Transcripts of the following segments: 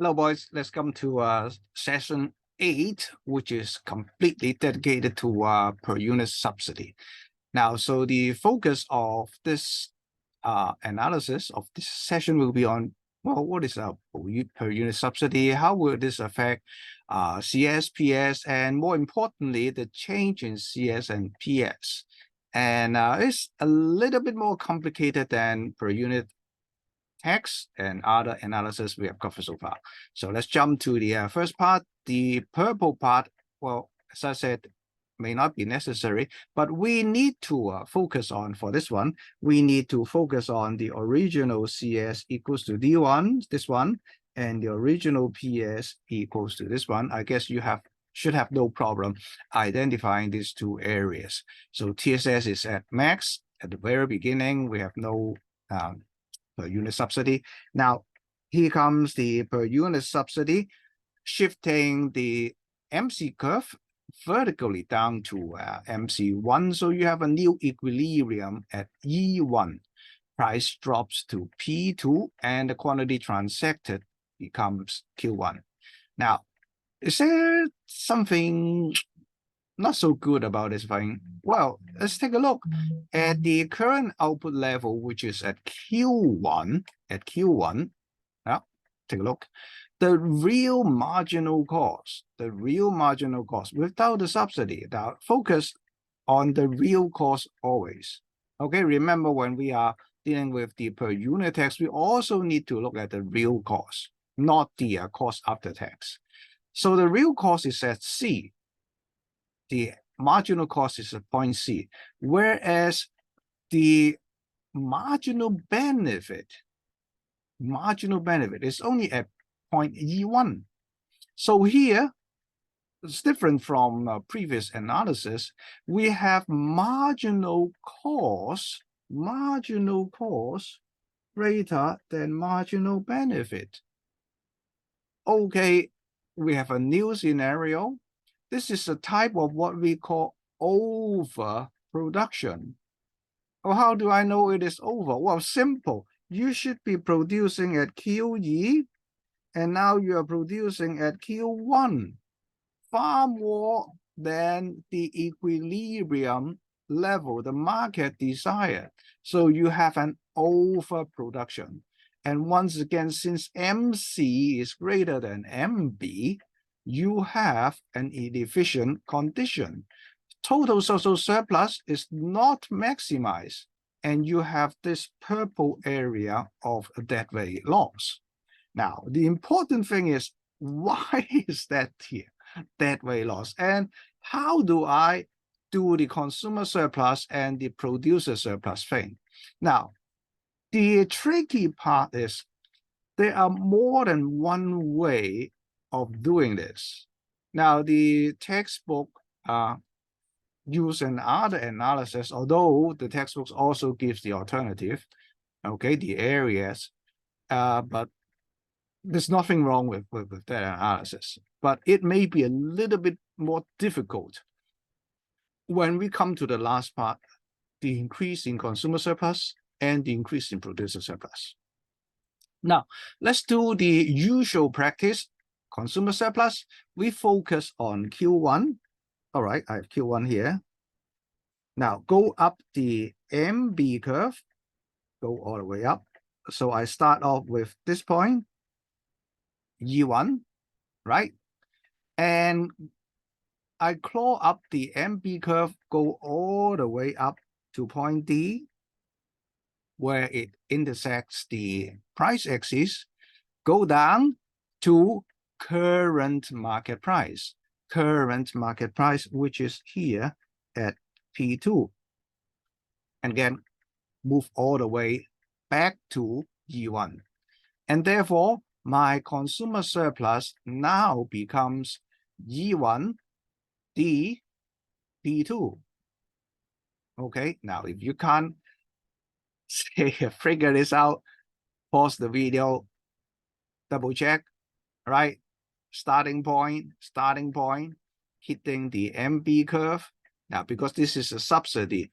Hello, boys. Let's come to session 8, which is completely dedicated to per unit subsidy. Now, so the focus of this analysis of this session will be on, well, what is a per unit subsidy? How will this affect CS, PS, and more importantly, the change in CS and PS? And it's a little bit more complicated than per unit tax and other analysis we have covered so far. So let's jump to the first part. The purple part, well, as I said, may not be necessary, but we need to focus on, for this one, we need to focus on the original CS equals to D1, this one, and the original PS equals to this one. I guess you should have no problem identifying these two areas. So TSS is at max at the very beginning. We have no per unit subsidy. Now, here comes the per unit subsidy, shifting the MC curve vertically down to MC1. So you have a new equilibrium at E1. Price drops to P2 and the quantity transacted becomes Q1. Now, is there something not so good about this thing? Well, let's take a look at the current output level, which is at Q1. Now, take a look. The real marginal cost without the subsidy. Now, focus on the real cost always. Okay, remember when we are dealing with the per unit tax, we also need to look at the real cost, not the cost after tax. So the real cost is at C. The marginal cost is at point C, whereas the marginal benefit is only at point E1. So here, it's different from previous analysis. We have marginal cost greater than marginal benefit. Okay, we have a new scenario. This is a type of what we call overproduction. Well, how do I know it is over? Well, simple. You should be producing at QE, and now you are producing at Q1, far more than the equilibrium level the market desired. So you have an overproduction. And once again, since MC is greater than MB, you have an inefficient condition. Total social surplus is not maximized, and you have this purple area of deadweight loss. Now, the important thing is, why is that here, deadweight loss? And how do I do the consumer surplus and the producer surplus thing? Now, the tricky part is there are more than one way of doing this. Now, the textbook use another analysis, although the textbooks also gives the alternative, okay, the areas, but there's nothing wrong with that analysis. But it may be a little bit more difficult when we come to the last part, the increase in consumer surplus and the increase in producer surplus. Now, let's do the usual practice. Consumer surplus, we focus on Q1. All right, I have Q1 here. Now, go up the MB curve, go all the way up. So I start off with this point, E1, right? And I claw up the MB curve, go all the way up to point D, where it intersects the price axis, go down to current market price, which is here at P2. And again, move all the way back to E1. And therefore, my consumer surplus now becomes E1 D P2. Okay, now if you can't figure this out, pause the video, double check, right? Starting point, hitting the MB curve. Now, because this is a subsidy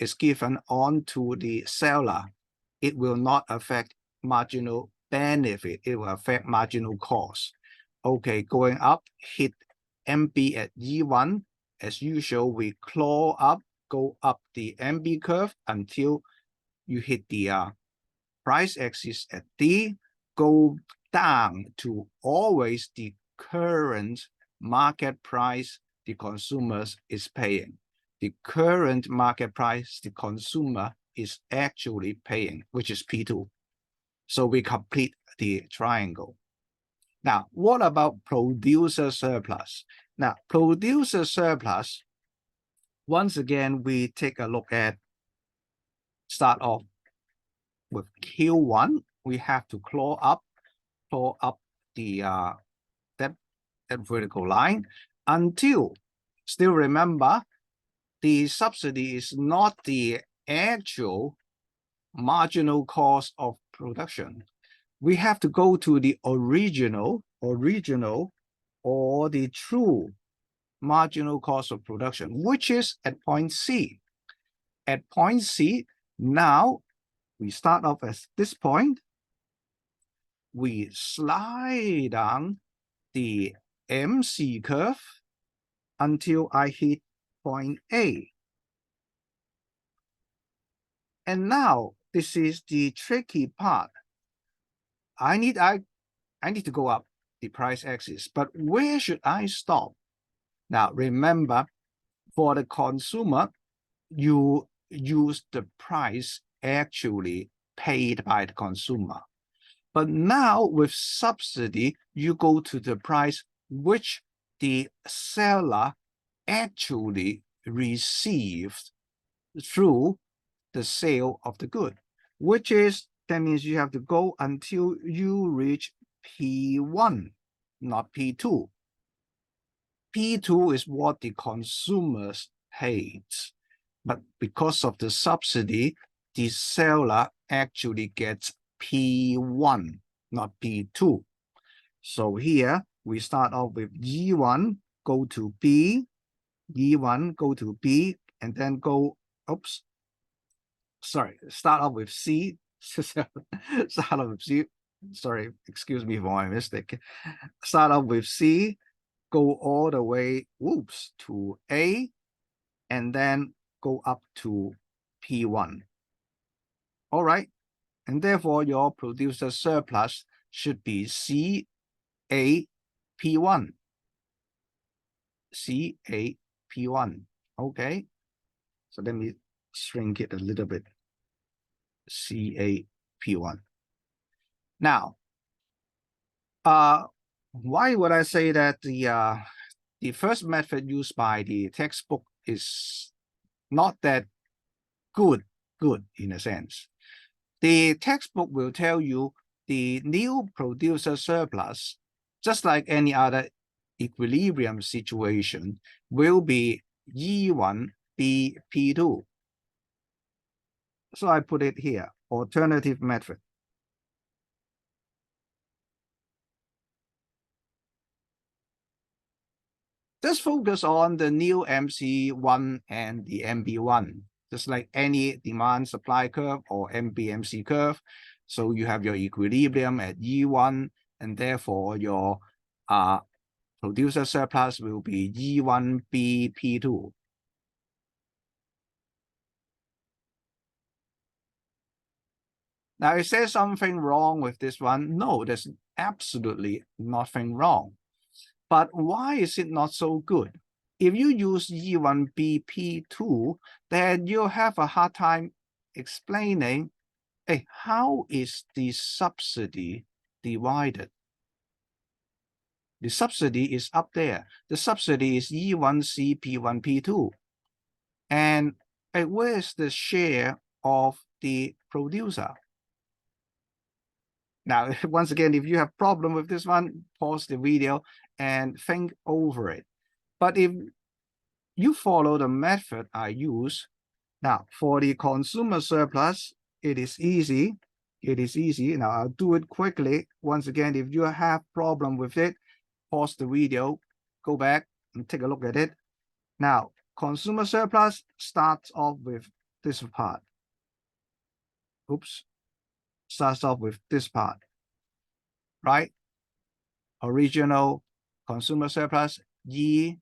is given on to the seller. It will not affect marginal benefit. It will affect marginal cost. Okay, going up, hit MB at E1. As usual, we claw up, go up the MB curve until you hit the price axis at D, go down to always the current market price the consumer is paying. The current market price the consumer is actually paying, which is P2. So we complete the triangle. Now, what about producer surplus? Now, producer surplus, once again, we take a look at, start off with Q1. We have to claw up the that vertical line until, still remember, the subsidy is not the actual marginal cost of production. We have to go to the original or the true marginal cost of production, which is at point C. At point C, now we start off at this point. We slide down the MC curve until I hit point A. And now this is the tricky part. I need to go up the price axis, but where should I stop? Now remember, for the consumer, you use the price actually paid by the consumer. But now with subsidy, you go to the price which the seller actually received through the sale of the good, which is, that means you have to go until you reach P1, not P2. P2 is what the consumers paid, but because of the subsidy, the seller actually gets P1, not P2. So here we start off with E1, go to B, E1, go to B, and then go, oops, sorry, start off with C, start off with C, sorry, excuse me for my mistake. Start off with C, go all the way, whoops, to A, and then go up to P1. All right, and therefore your producer surplus should be CA P1. CA P1. Okay, so let me shrink it a little bit. CA P1. Now, why would I say that the first method used by the textbook is not that good in a sense? The textbook will tell you the new producer surplus, just like any other equilibrium situation, will be E1 B P2. So I put it here, alternative method. Just focus on the new MC1 and the MB1, just like any demand supply curve or MB-MC curve. So you have your equilibrium at E1, and therefore your producer surplus will be E1 B P2. Now, is there something wrong with this one? No, there's absolutely nothing wrong. But why is it not so good? If you use E1 B P2, then you'll have a hard time explaining, hey, how is the subsidy divided? The subsidy is up there. The subsidy is E1 C P1 P2. And where's the share of the producer? Now, once again, if you have problem with this one, pause the video and think over it. But if you follow the method I use, now for the consumer surplus, it is easy. It is easy. Now I'll do it quickly. Once again, if you have problem with it, pause the video, go back and take a look at it. Now, consumer surplus starts off with this part. Oops. Starts off with this part. right? Original consumer surplus, EDPE,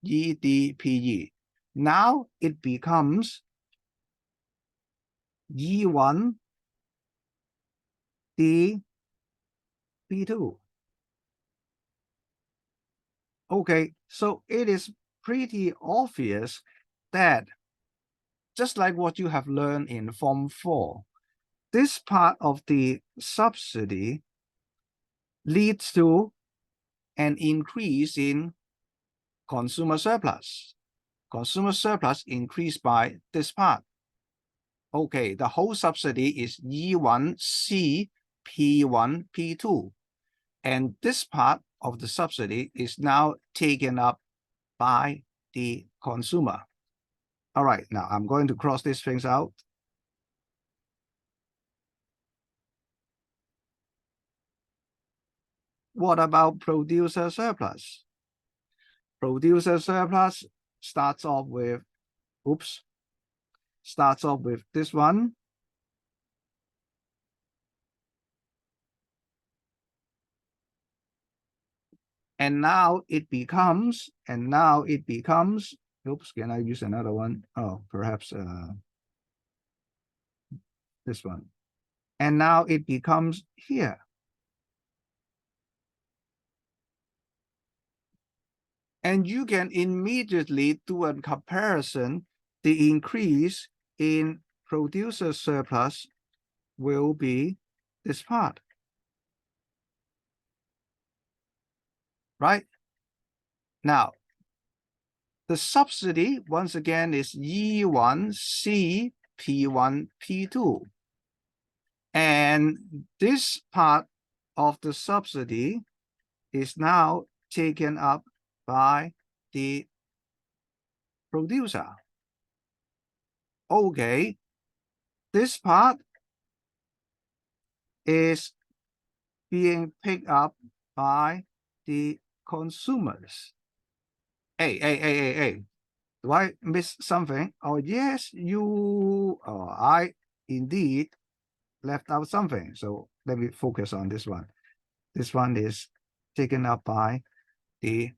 EDPE. Now it becomes E1 DP2. Okay, so it is pretty obvious that just like what you have learned in Form 4, this part of the subsidy leads to an increase in consumer surplus. Consumer surplus increased by this part. Okay, the whole subsidy is E1C P1 P2. And this part of the subsidy is now taken up by the consumer. All right, now I'm going to cross these things out. What about producer surplus? Producer surplus starts off with, starts off with this one. And now it becomes, can I use another one? Oh, perhaps this one. And now it becomes here. And you can immediately do a comparison. The increase in producer surplus will be this part, right? Now, the subsidy, once again, is E1C P1 P2. And this part of the subsidy is now taken up by the producer. Okay, this part is being picked up by the consumers. Hey, do I miss something? Oh, yes, I indeed left out something. So let me focus on this one. This one is taken up by the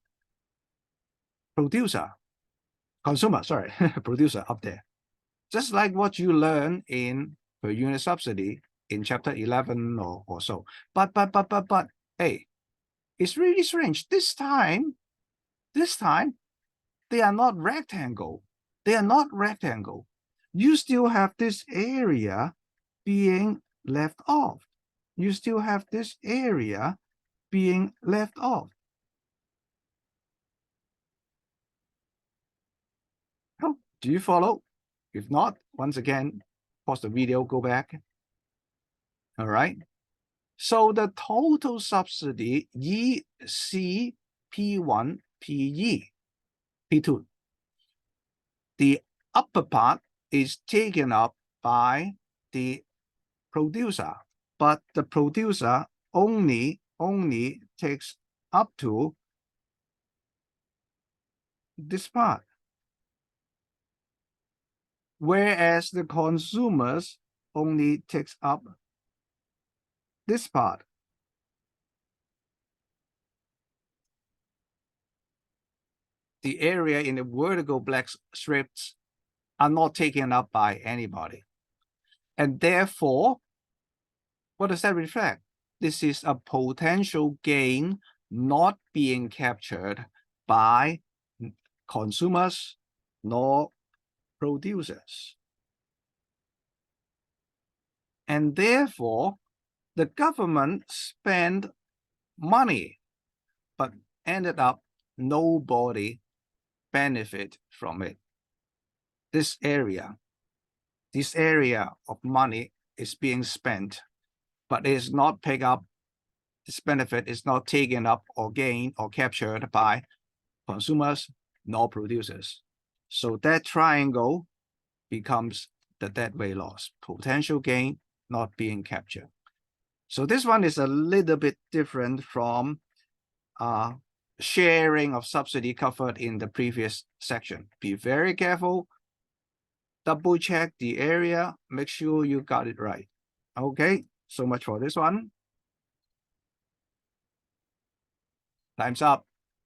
consumer, producer up there. Just like what you learn in per unit subsidy in chapter 11 or so. But, hey, it's really strange. This time, they are not rectangle. You still have this area being left off. Oh, do you follow? If not, once again, pause the video, go back. All right. So the total subsidy EC P1 PE P2. The upper part is taken up by the producer, but the producer only takes up to this part, whereas the consumers only takes up this part. The area in the vertical black strips are not taken up by anybody. And therefore, what does that reflect? This is a potential gain not being captured by consumers nor producers. And therefore, the government spent money, but ended up nobody benefit from it. This area of money is being spent, but is not picked up. This benefit is not taken up or gained or captured by consumers nor producers. So that triangle becomes the deadweight loss, potential gain not being captured. So this one is a little bit different from sharing of subsidy covered in the previous section. Be very careful, double check the area, make sure you got it right. Okay, so much for this one. Time's up.